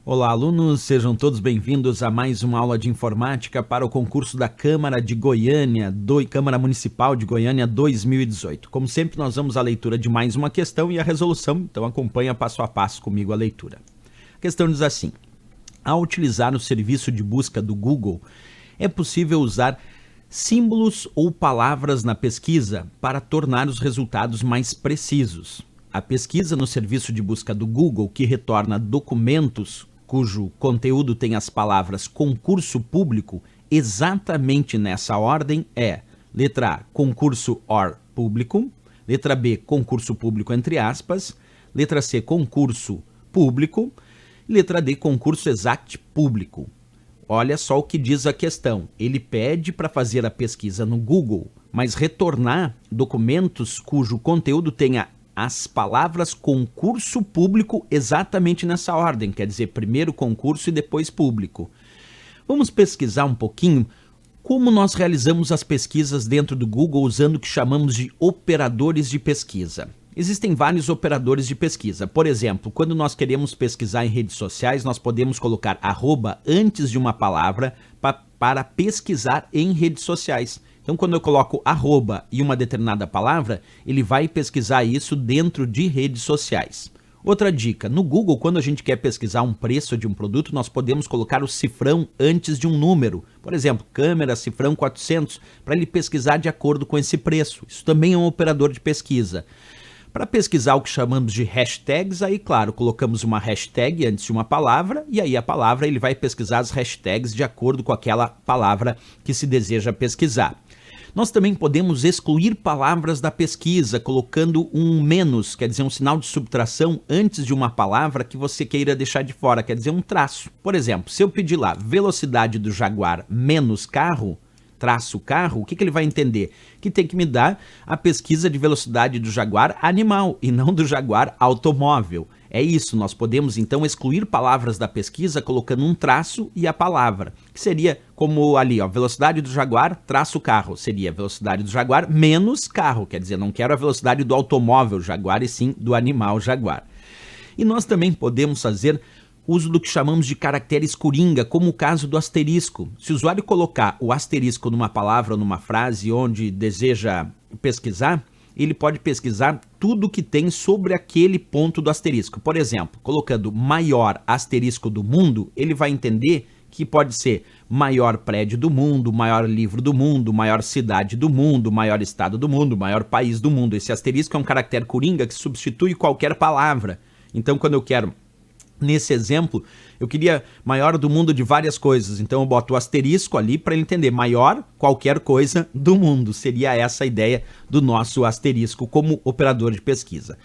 Olá, alunos, sejam todos bem-vindos a mais uma aula de informática para o concurso da Câmara de Goiânia, Câmara Municipal de Goiânia 2018. Como sempre, nós vamos à leitura de mais uma questão e a resolução, então acompanha passo a passo comigo a leitura. A questão diz assim: ao utilizar o serviço de busca do Google, é possível usar símbolos ou palavras na pesquisa para tornar os resultados mais precisos. A pesquisa no serviço de busca do Google, que retorna documentos cujo conteúdo tem as palavras concurso público, exatamente nessa ordem é: letra A, concurso or público, letra B, concurso público entre aspas, letra C, concurso público, letra D, concurso exact público. Olha só o que diz a questão. Ele pede para fazer a pesquisa no Google, mas retornar documentos cujo conteúdo tenha as palavras concurso público exatamente nessa ordem, quer dizer, primeiro concurso e depois público. Vamos pesquisar um pouquinho como nós realizamos as pesquisas dentro do Google usando o que chamamos de operadores de pesquisa. Existem vários operadores de pesquisa. Por exemplo, quando nós queremos pesquisar em redes sociais, nós podemos colocar arroba antes de uma palavra para pesquisar em redes sociais. Então, quando eu coloco arroba e uma determinada palavra, ele vai pesquisar isso dentro de redes sociais. Outra dica, no Google, quando a gente quer pesquisar um preço de um produto, nós podemos colocar o cifrão antes de um número. Por exemplo, câmera, cifrão 400, para ele pesquisar de acordo com esse preço. Isso também é um operador de pesquisa. Para pesquisar o que chamamos de hashtags, aí, claro, colocamos uma hashtag antes de uma palavra, e aí a palavra ele vai pesquisar as hashtags de acordo com aquela palavra que se deseja pesquisar. Nós também podemos excluir palavras da pesquisa, colocando um menos, quer dizer, um sinal de subtração antes de uma palavra que você queira deixar de fora, quer dizer, um traço. Por exemplo, se eu pedir lá, velocidade do Jaguar menos carro, traço carro, o que ele vai entender? Que tem que me dar a pesquisa de velocidade do Jaguar animal e não do Jaguar automóvel. É isso, nós podemos então excluir palavras da pesquisa colocando um traço e a palavra, que seria como ali, ó, velocidade do Jaguar, traço carro, seria velocidade do Jaguar menos carro, quer dizer, não quero a velocidade do automóvel Jaguar e sim do animal Jaguar. E nós também podemos fazer uso do que chamamos de caracteres coringa, como o caso do asterisco. Se o usuário colocar o asterisco numa palavra ou numa frase onde deseja pesquisar, ele pode pesquisar tudo que tem sobre aquele ponto do asterisco. Por exemplo, colocando maior asterisco do mundo, ele vai entender que pode ser maior prédio do mundo, maior livro do mundo, maior cidade do mundo, maior estado do mundo, maior país do mundo. Esse asterisco é um caractere coringa que substitui qualquer palavra. Então, quando eu quero, nesse exemplo, eu queria maior do mundo de várias coisas, então eu boto o asterisco ali para ele entender maior qualquer coisa do mundo. Seria essa a ideia do nosso asterisco como operador de pesquisa.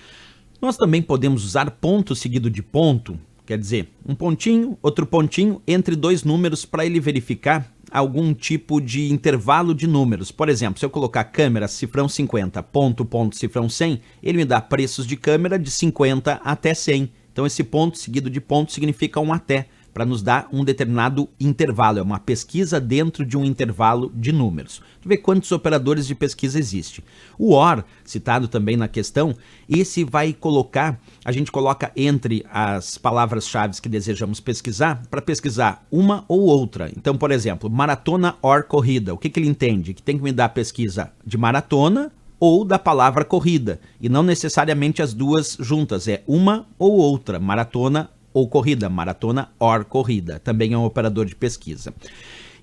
Nós também podemos usar ponto seguido de ponto, quer dizer, um pontinho, outro pontinho entre dois números para ele verificar algum tipo de intervalo de números. Por exemplo, se eu colocar câmera cifrão 50, ponto, ponto, cifrão 100, ele me dá preços de câmera de 50 até 100. Então esse ponto seguido de ponto significa um até, para nos dar um determinado intervalo, é uma pesquisa dentro de um intervalo de números. Deixa eu ver quantos operadores de pesquisa existem. O OR, citado também na questão, esse vai colocar, a gente coloca entre as palavras-chave que desejamos pesquisar, para pesquisar uma ou outra. Então, por exemplo, maratona or corrida, o que ele entende? Que tem que me dar a pesquisa de maratona ou da palavra corrida, e não necessariamente as duas juntas, é uma ou outra, maratona ou corrida, maratona or corrida, também é um operador de pesquisa.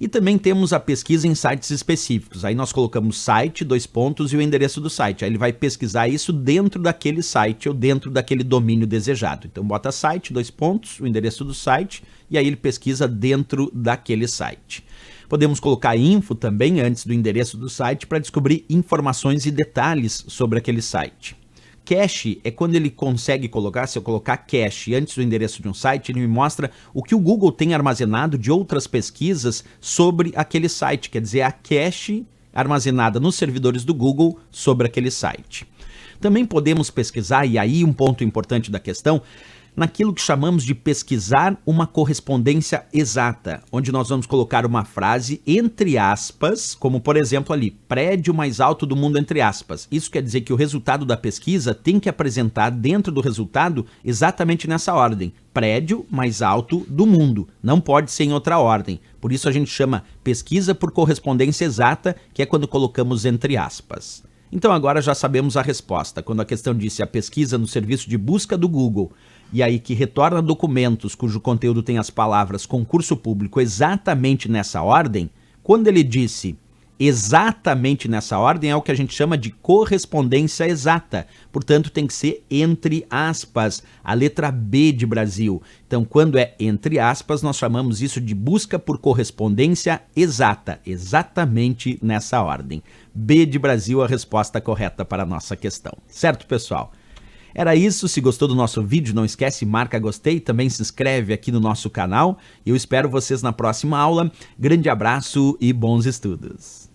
E também temos a pesquisa em sites específicos, aí nós colocamos site, dois pontos e o endereço do site, aí ele vai pesquisar isso dentro daquele site ou dentro daquele domínio desejado. Então bota site, dois pontos, o endereço do site, e aí ele pesquisa dentro daquele site. Podemos colocar info também antes do endereço do site para descobrir informações e detalhes sobre aquele site. Cache é quando ele consegue colocar, se eu colocar cache antes do endereço de um site, ele me mostra o que o Google tem armazenado de outras pesquisas sobre aquele site, quer dizer, a cache armazenada nos servidores do Google sobre aquele site. Também podemos pesquisar, e aí um ponto importante da questão, naquilo que chamamos de pesquisar uma correspondência exata, onde nós vamos colocar uma frase entre aspas, como por exemplo ali, prédio mais alto do mundo entre aspas. Isso quer dizer que o resultado da pesquisa tem que apresentar dentro do resultado exatamente nessa ordem, prédio mais alto do mundo, não pode ser em outra ordem. Por isso a gente chama pesquisa por correspondência exata, que é quando colocamos entre aspas. Então agora já sabemos a resposta, quando a questão disse a pesquisa no serviço de busca do Google, e aí que retorna documentos cujo conteúdo tem as palavras concurso público exatamente nessa ordem, quando ele disse exatamente nessa ordem é o que a gente chama de correspondência exata, portanto tem que ser entre aspas, a letra B de Brasil. Então quando é entre aspas nós chamamos isso de busca por correspondência exata, exatamente nessa ordem. B de Brasil, a resposta correta para a nossa questão. Certo, pessoal? Era isso, se gostou do nosso vídeo, não esquece, marca gostei, também se inscreve aqui no nosso canal. Eu espero vocês na próxima aula. Grande abraço e bons estudos!